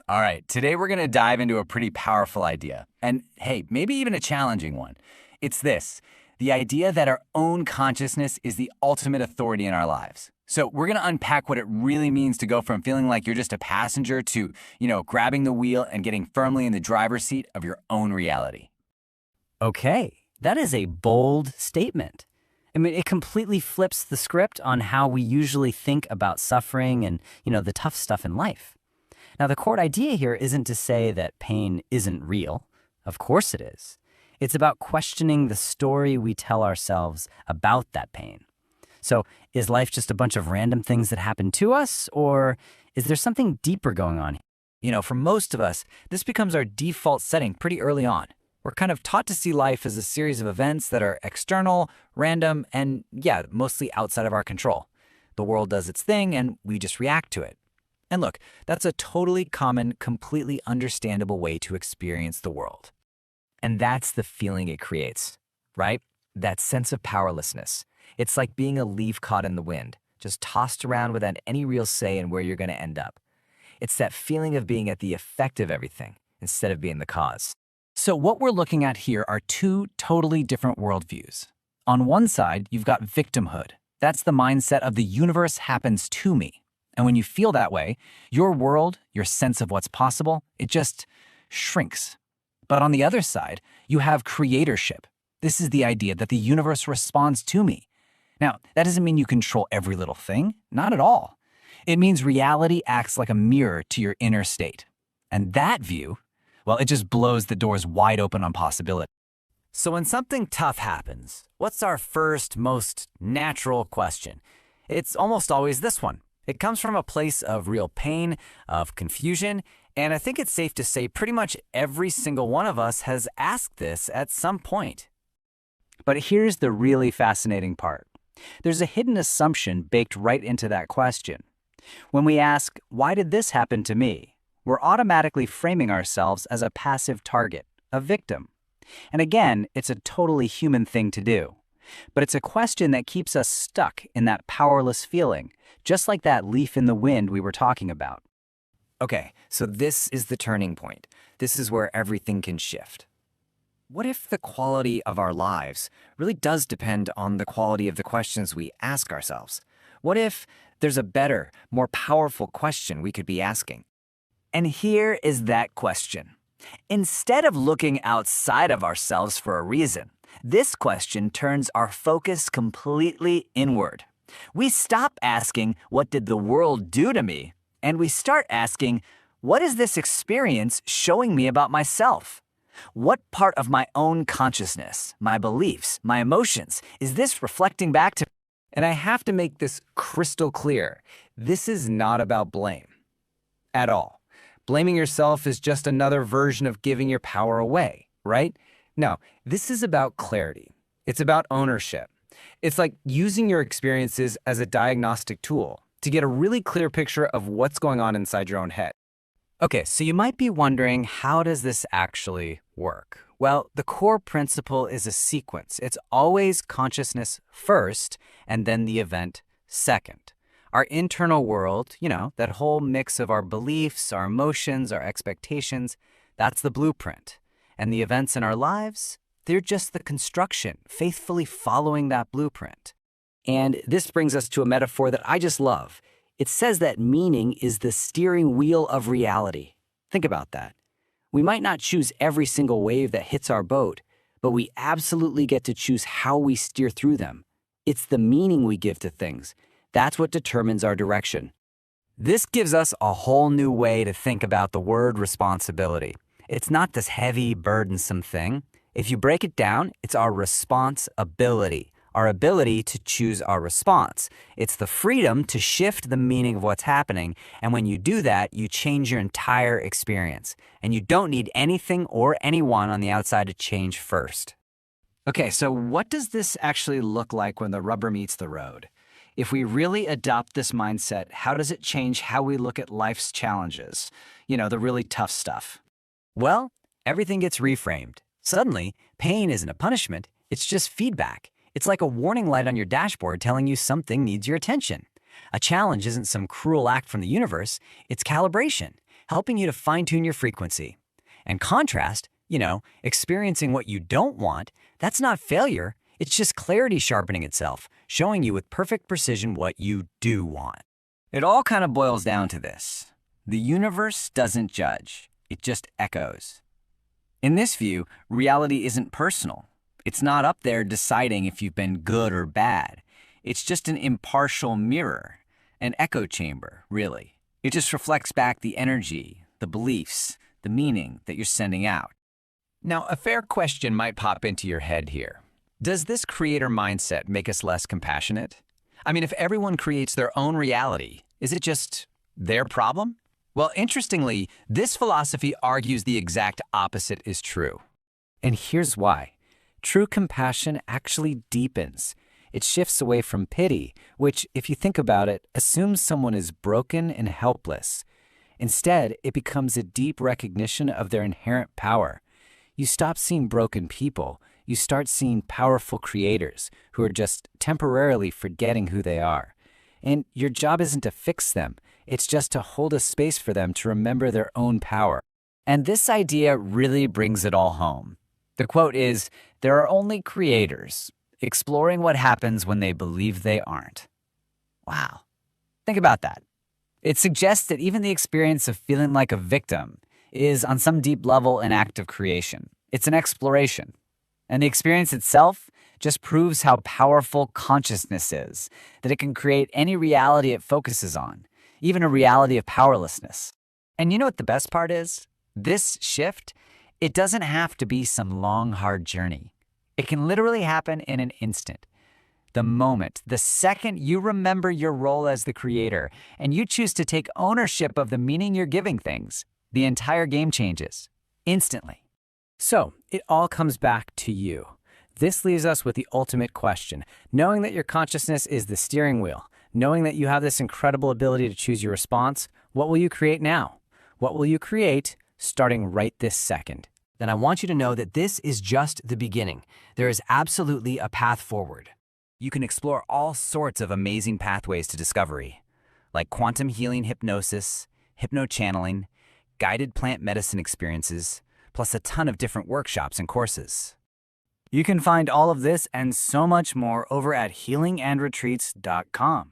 All right, today we're going to dive into a pretty powerful idea. And hey, maybe even a challenging one. It's this, the idea that our own consciousness is the ultimate authority in our lives. So we're going to unpack what it really means to go from feeling like you're just a passenger to, grabbing the wheel and getting firmly in the driver's seat of your own reality. Okay, that is a bold statement. I mean, it completely flips the script on how we usually think about suffering and, the tough stuff in life. Now, the core idea here isn't to say that pain isn't real. Of course it is. It's about questioning the story we tell ourselves about that pain. So, is life just a bunch of random things that happen to us, or is there something deeper going on? For most of us, this becomes our default setting pretty early on. We're kind of taught to see life as a series of events that are external, random, and mostly outside of our control. The world does its thing, and we just react to it. And look, that's a totally common, completely understandable way to experience the world. And that's the feeling it creates, right? That sense of powerlessness. It's like being a leaf caught in the wind, just tossed around without any real say in where you're going to end up. It's that feeling of being at the effect of everything instead of being the cause. So what we're looking at here are two totally different worldviews. On one side, you've got victimhood. That's the mindset of the universe happens to me. And when you feel that way, your world, your sense of what's possible, it just shrinks. But on the other side, you have creatorship. This is the idea that the universe responds to me. Now, that doesn't mean you control every little thing. Not at all. It means reality acts like a mirror to your inner state. And that view, well, it just blows the doors wide open on possibility. So when something tough happens, what's our first, most natural question? It's almost always this one. It comes from a place of real pain, of confusion, and I think it's safe to say pretty much every single one of us has asked this at some point. But here's the really fascinating part. There's a hidden assumption baked right into that question. When we ask, why did this happen to me? We're automatically framing ourselves as a passive target, a victim. And again, it's a totally human thing to do. But it's a question that keeps us stuck in that powerless feeling, just like that leaf in the wind we were talking about. Okay, so this is the turning point. This is where everything can shift. What if the quality of our lives really does depend on the quality of the questions we ask ourselves? What if there's a better, more powerful question we could be asking? And here is that question. Instead of looking outside of ourselves for a reason, this question turns our focus completely inward. We stop asking, what did the world do to me? And we start asking, what is this experience showing me about myself? What part of my own consciousness, my beliefs, my emotions, is this reflecting back to me? And I have to make this crystal clear. This is not about blame at all. Blaming yourself is just another version of giving your power away, right? No, this is about clarity. It's about ownership. It's like using your experiences as a diagnostic tool to get a really clear picture of what's going on inside your own head. Okay, so you might be wondering, how does this actually work? Well, the core principle is a sequence. It's always consciousness first, and then the event second. Our internal world, that whole mix of our beliefs, our emotions, our expectations, that's the blueprint. And the events in our lives, they're just the construction, faithfully following that blueprint. And this brings us to a metaphor that I just love. It says that meaning is the steering wheel of reality. Think about that. We might not choose every single wave that hits our boat, but we absolutely get to choose how we steer through them. It's the meaning we give to things. That's what determines our direction. This gives us a whole new way to think about the word responsibility. It's not this heavy, burdensome thing. If you break it down, it's our responsibility, our ability to choose our response. It's the freedom to shift the meaning of what's happening, and when you do that, you change your entire experience. And you don't need anything or anyone on the outside to change first. Okay, so what does this actually look like when the rubber meets the road? If we really adopt this mindset, how does it change how we look at life's challenges? The really tough stuff. Well, everything gets reframed. Suddenly, pain isn't a punishment, it's just feedback. It's like a warning light on your dashboard telling you something needs your attention. A challenge isn't some cruel act from the universe, it's calibration. helping you to fine-tune your frequency. And contrast, experiencing what you don't want, that's not failure. It's just clarity sharpening itself, showing you with perfect precision what you do want. It all kind of boils down to this. The universe doesn't judge. It just echoes. In this view, reality isn't personal. It's not up there deciding if you've been good or bad. It's just an impartial mirror, an echo chamber, really. It just reflects back the energy, the beliefs, the meaning that you're sending out. Now, a fair question might pop into your head here. Does this creator mindset make us less compassionate? I mean, if everyone creates their own reality, is it just their problem? Well, interestingly, this philosophy argues the exact opposite is true. And here's why. True compassion actually deepens. It shifts away from pity, which, if you think about it, assumes someone is broken and helpless. Instead, it becomes a deep recognition of their inherent power. You stop seeing broken people. You start seeing powerful creators who are just temporarily forgetting who they are. And your job isn't to fix them. It's just to hold a space for them to remember their own power. And this idea really brings it all home. The quote is, "There are only creators, exploring what happens when they believe they aren't." Wow. Think about that. It suggests that even the experience of feeling like a victim is, on some deep level, an act of creation. It's an exploration. And the experience itself just proves how powerful consciousness is, that it can create any reality it focuses on, even a reality of powerlessness. And you know what the best part is? This shift, it doesn't have to be some long, hard journey. It can literally happen in an instant. The second you remember your role as the creator and you choose to take ownership of the meaning you're giving things, the entire game changes instantly. So, it all comes back to you. This leaves us with the ultimate question. Knowing that your consciousness is the steering wheel, knowing that you have this incredible ability to choose your response, what will you create now? What will you create starting right this second? Then I want you to know that this is just the beginning. There is absolutely a path forward. You can explore all sorts of amazing pathways to discovery, like quantum healing hypnosis, hypnochanneling, guided plant medicine experiences, plus a ton of different workshops and courses. You can find all of this and so much more over at healingandretreats.com.